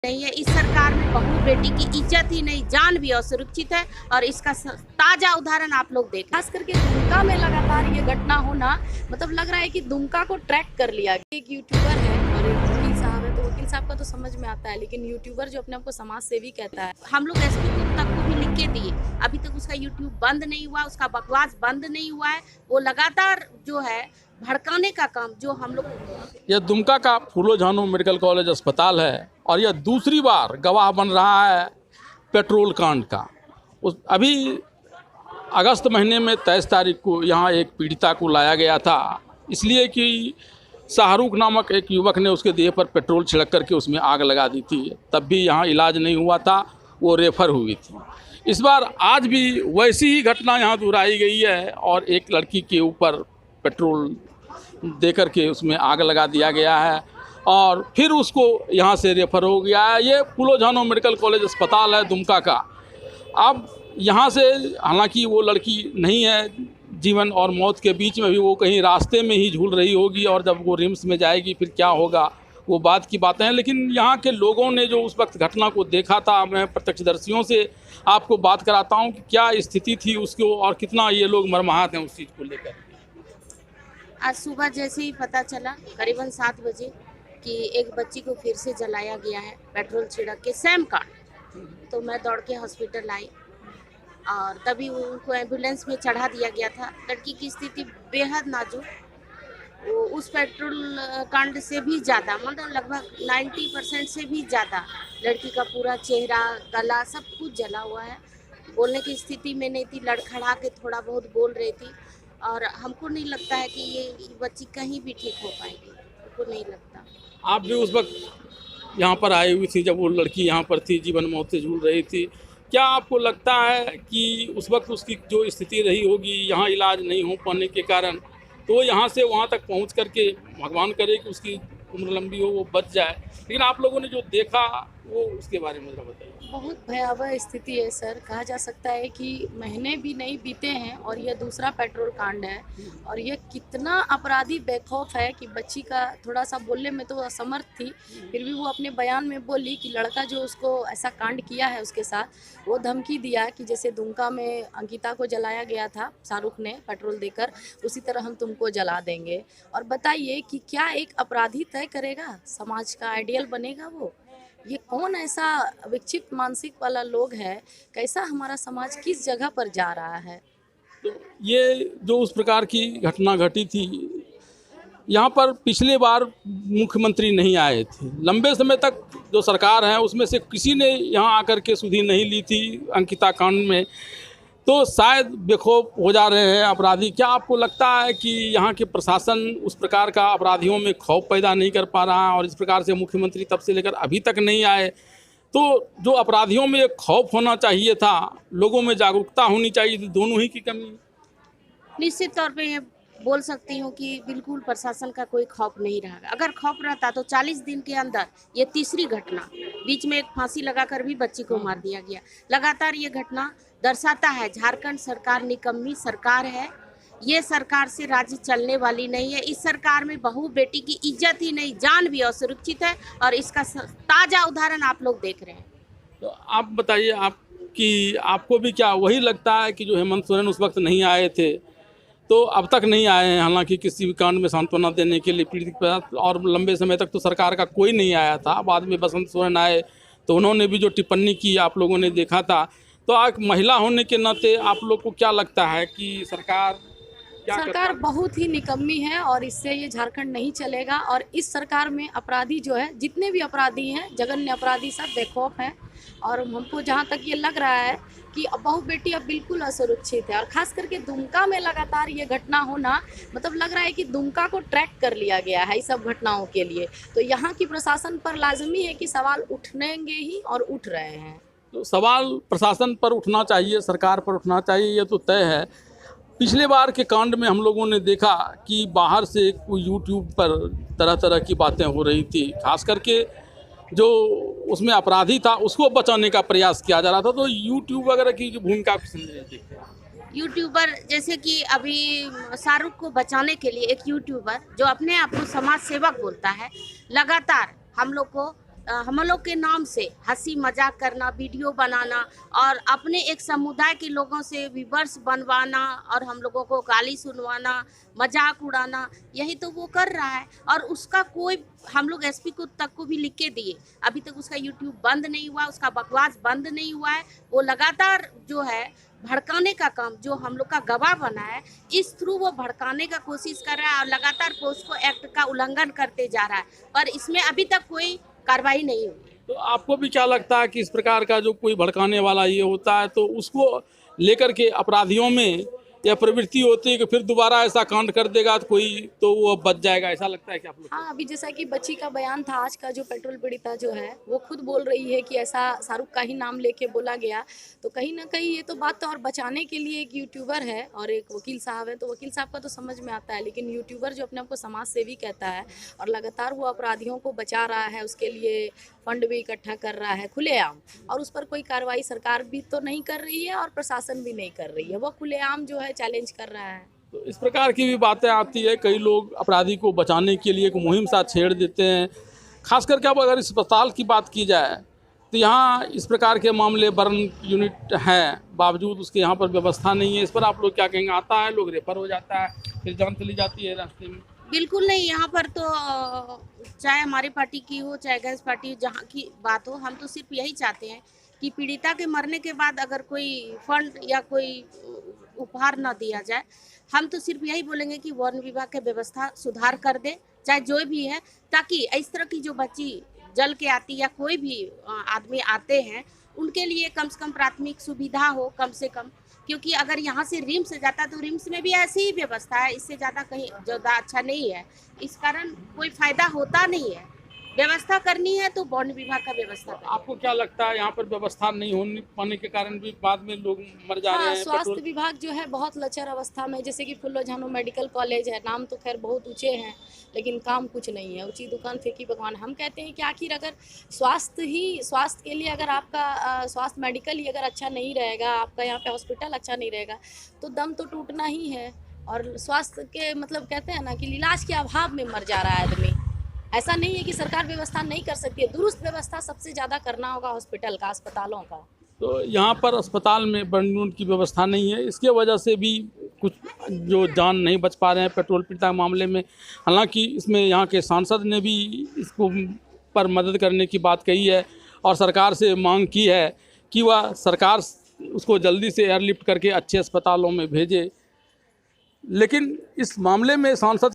नहीं है। इस सरकार में बहू बेटी की इज्जत ही नहीं, जान भी असुरक्षित है और इसका ताजा उदाहरण आप लोग देख। खास करके दुमका में लगातार ये घटना होना मतलब लग रहा है कि दुमका को ट्रैक कर लिया। एक यूट्यूबर है और एक वकील साहब है, तो वकील साहब का तो समझ में आता है, लेकिन यूट्यूबर जो अपने आप को समाज सेवी कहता है, हम लोग एसपी तक को भी लिख के दिए, अभी तक उसका यूट्यूब बंद नहीं हुआ, उसका बकवास बंद नहीं हुआ है। वो लगातार जो है भड़काने का काम जो हम लोग। यह दुमका का फूलो झानो मेडिकल कॉलेज अस्पताल है और यह दूसरी बार गवाह बन रहा है पेट्रोल कांड का। अभी अगस्त महीने में 23 तारीख को यहाँ एक पीड़िता को लाया गया था, इसलिए कि शाहरुख नामक एक युवक ने उसके देह पर पेट्रोल छिड़क करके उसमें आग लगा दी थी। तब भी यहाँ इलाज नहीं हुआ था, वो रेफर हुई थी। इस बार आज भी वैसी ही घटना यहाँ दोहराई गई है और एक लड़की के ऊपर पेट्रोल दे करके उसमें आग लगा दिया गया है और फिर उसको यहाँ से रेफर हो गया है। ये फूलो झानो मेडिकल कॉलेज अस्पताल है दुमका का। अब यहाँ से हालांकि वो लड़की नहीं है, जीवन और मौत के बीच में भी वो कहीं रास्ते में ही झूल रही होगी और जब वो रिम्स में जाएगी फिर क्या होगा वो बात की बातें हैं। लेकिन यहाँ के लोगों ने जो उस वक्त घटना को देखा था, मैं प्रत्यक्षदर्शियों से आपको बात कराता हूँ कि क्या स्थिति थी उसको और कितना ये लोग मर्माहत हैं उस चीज़ को लेकर। आज सुबह जैसे ही पता चला करीबन 7 बजे कि एक बच्ची को फिर से जलाया गया है पेट्रोल छिड़क के, सेम कांड। तो मैं दौड़ के हॉस्पिटल आई और तभी उनको एम्बुलेंस में चढ़ा दिया गया था। लड़की की स्थिति बेहद नाजुक, वो उस पेट्रोल कांड से भी ज़्यादा, मतलब लगभग 90% से भी ज़्यादा लड़की का पूरा चेहरा, गला सब कुछ जला हुआ है। बोलने की स्थिति में नहीं थी, लड़खड़ा के थोड़ा बहुत बोल रही थी और हमको नहीं लगता है कि ये बच्ची कहीं भी ठीक हो पाएगी, हमको नहीं लगता। आप भी उस वक्त यहाँ पर आई हुई थी जब वो लड़की यहाँ पर थी, जीवन मौत से जूझ रही थी। क्या आपको लगता है कि उस वक्त उसकी जो स्थिति रही होगी, यहाँ इलाज नहीं हो पाने के कारण, तो यहाँ से वहाँ तक पहुँच करके भगवान करे कि उसकी उम्र लंबी हो, वो बच जाए, लेकिन आप लोगों ने जो देखा वो उसके बारे में जरा बताइए। बहुत भयावह स्थिति है सर। कहा जा सकता है कि महीने भी नहीं बीते हैं और यह दूसरा पेट्रोल कांड है और यह कितना अपराधी बेखौफ है कि बच्ची का थोड़ा सा बोलने में तो असमर्थ थी, फिर भी वो अपने बयान में बोली कि लड़का जो उसको ऐसा कांड किया है उसके साथ वो धमकी दिया कि जैसे दुमका में अंकिता को जलाया गया था शाहरुख ने पेट्रोल देकर, उसी तरह हम तुमको जला देंगे। और बताइए कि क्या एक अपराधी तय करेगा, समाज का आइडियल बनेगा वो? ये कौन ऐसा विक्षिप्त मानसिक वाला लोग है, कैसा हमारा समाज किस जगह पर जा रहा है? तो ये जो उस प्रकार की घटना घटी थी, यहाँ पर पिछले बार मुख्यमंत्री नहीं आए थे, लंबे समय तक जो सरकार है उसमें से किसी ने यहाँ आकर के सुधि नहीं ली थी अंकिता कांड में, तो शायद बेखौफ हो जा रहे हैं अपराधी। क्या आपको लगता है कि यहाँ के प्रशासन उस प्रकार का अपराधियों में खौफ पैदा नहीं कर पा रहा है और इस प्रकार से मुख्यमंत्री तब से लेकर अभी तक नहीं आए, तो जो अपराधियों में एक खौफ होना चाहिए था, लोगों में जागरूकता होनी चाहिए थी, दोनों ही की कमी? निश्चित तौर पे ये बोल सकती हूँ कि बिल्कुल प्रशासन का कोई खौफ नहीं रहा। अगर खौफ रहता तो 40 दिन के अंदर ये तीसरी घटना, बीच में एक फांसी लगाकर भी बच्ची को मार दिया गया। लगातार ये घटना दर्शाता है झारखंड सरकार निकम्मी सरकार है। ये सरकार से राज्य चलने वाली नहीं है। इस सरकार में बहू बेटी की इज्जत ही नहीं, जान भी असुरक्षित है और इसका ताजा उदाहरण आप लोग देख रहे हैं। तो आप बताइए, आपको भी क्या वही लगता है कि जो हेमंत सोरेन उस वक्त नहीं आए थे तो अब तक नहीं आए हैं, हालांकि किसी भी कांड में सांत्वना देने के लिए पीड़ित पर, और लंबे समय तक तो सरकार का कोई नहीं आया था। बाद में बसंत सोरेन आए तो उन्होंने भी जो टिप्पणी की आप लोगों ने देखा था। तो आज महिला होने के नाते आप लोग को क्या लगता है कि सरकार बहुत ही निकम्मी है और इससे ये झारखंड नहीं चलेगा। और इस सरकार में अपराधी जो है, जितने भी अपराधी हैं, जघन्य अपराधी सब बेखौफ हैं और हमको जहाँ तक ये लग रहा है कि बहू बेटी अब बिल्कुल असुरक्षित है। और खास करके दुमका में लगातार ये घटना होना मतलब लग रहा है कि दुमका को ट्रैक कर लिया गया है इस सब घटनाओं के लिए। तो यहाँ की प्रशासन पर लाजमी है कि सवाल उठनेंगे ही और उठ रहे हैं। तो सवाल प्रशासन पर उठना चाहिए, सरकार पर उठना चाहिए, ये तो तय है। पिछले बार के कांड में हम लोगों ने देखा कि बाहर से कोई यूट्यूब पर तरह तरह की बातें हो रही थी, खास करके जो उसमें अपराधी था उसको बचाने का प्रयास किया जा रहा था। तो यूट्यूब वगैरह की भूमिका आप देखते हैं? यूट्यूबर जैसे कि अभी शाहरुख को बचाने के लिए एक यूट्यूबर जो अपने आप को समाज सेवक बोलता है, लगातार हम लोग को हम लोग के नाम से हंसी मजाक करना, वीडियो बनाना और अपने एक समुदाय के लोगों से विवर्स बनवाना और हम लोगों को गाली सुनवाना, मजाक उड़ाना, यही तो वो कर रहा है। और उसका कोई, हम लोग एसपी को तक को भी लिख के दिए, अभी तक उसका यूट्यूब बंद नहीं हुआ, उसका बकवास बंद नहीं हुआ है। वो लगातार जो है भड़काने का काम, जो हम लोग का गवाह बना है, इस थ्रू वो भड़काने का कोशिश कर रहा है और लगातार पोस्को एक्ट का उल्लंघन करते जा रहा है, पर इसमें अभी तक कोई कार्रवाई नहीं हुई। तो आपको भी क्या लगता है कि इस प्रकार का जो कोई भड़काने वाला ये होता है तो उसको लेकर के अपराधियों में यह प्रवृत्ति होती है कि फिर दोबारा ऐसा कांड कर देगा तो कोई, तो वो बच जाएगा, ऐसा लगता है कि आप लोग? हाँ, अभी जैसा कि बच्ची का बयान था आज का, जो पेट्रोल पीड़िता जो है वो खुद बोल रही है कि ऐसा शाहरुख का ही नाम लेके बोला गया, तो कहीं ना कहीं ये तो बात तो, और बचाने के लिए एक यूट्यूबर है और एक वकील साहब है, तो वकील साहब का तो समझ में आता है, लेकिन यूट्यूबर जो अपने आप को समाज सेवी कहता है और लगातार वो अपराधियों को बचा रहा है, उसके लिए फंड भी इकट्ठा कर रहा है खुलेआम, और उस पर कोई कार्रवाई सरकार भी तो नहीं कर रही है और प्रशासन भी नहीं कर रही है, वो खुलेआम जो है चैलेंज कर रहा है। तो इस प्रकार की भी बातें आती है, कई लोग अपराधी को बचाने के लिए एक मुहिम सा छेड़ देते हैं। खास करके अब अगर इस अस्पताल की बात की जाए तो यहाँ इस प्रकार के मामले बर्न यूनिट हैं, बावजूद उसके यहाँ पर व्यवस्था नहीं है। इस पर आप लोग क्या कहेंगे? आता है, लोग रेफर हो जाता है, फिर जान चली जाती है रास्ते में। बिल्कुल नहीं, यहाँ पर तो चाहे हमारी पार्टी की हो चाहे गैस पार्टी, जहाँ की बात हो, हम तो सिर्फ यही चाहते हैं कि पीड़िता के मरने के बाद अगर कोई फंड या कोई उपहार न दिया जाए, हम तो सिर्फ यही बोलेंगे कि वन विभाग के व्यवस्था सुधार कर दे, चाहे जो भी है, ताकि इस तरह की जो बच्ची जल के आती या कोई भी आदमी आते हैं, उनके लिए कम से कम प्राथमिक सुविधा हो, कम से कम। क्योंकि अगर यहाँ से रिम्स जाता तो रिम्स में भी ऐसी ही व्यवस्था है, इससे ज़्यादा कहीं ज़्यादा अच्छा नहीं है। इस कारण कोई फायदा होता नहीं है। व्यवस्था करनी है तो वन विभाग का व्यवस्था करें। आपको क्या लगता है यहाँ पर व्यवस्था नहीं होने पाने के कारण भी बाद में लोग मर जा रहे हाँ, हैं? स्वास्थ्य विभाग जो है बहुत लचर अवस्था में, जैसे कि फुल्लो झानो मेडिकल कॉलेज है, नाम तो खैर बहुत ऊंचे हैं लेकिन काम कुछ नहीं है, ऊंची दुकान फेंकी भगवान। हम कहते हैं कि आखिर अगर स्वास्थ्य के लिए अगर आपका स्वास्थ्य मेडिकल ही अगर अच्छा नहीं रहेगा, आपका यहाँ पे हॉस्पिटल अच्छा नहीं रहेगा, तो दम तो टूटना ही है। और स्वास्थ्य के मतलब कहते हैं ना कि इलाज के अभाव में मर जा रहा है आदमी। ऐसा नहीं है कि सरकार व्यवस्था नहीं कर सकती है, दुरुस्त व्यवस्था सबसे ज़्यादा करना होगा हॉस्पिटल का, अस्पतालों का। तो यहाँ पर अस्पताल में बर्न यूनिट की व्यवस्था नहीं है, इसके वजह से भी कुछ जो जान नहीं बच पा रहे हैं पेट्रोल पीड़िता मामले में। हालांकि इसमें यहाँ के सांसद ने भी इसको पर मदद करने की बात कही है और सरकार से मांग की है कि वह सरकार उसको जल्दी से एयरलिफ्ट करके अच्छे अस्पतालों में भेजे। लेकिन इस मामले में सांसद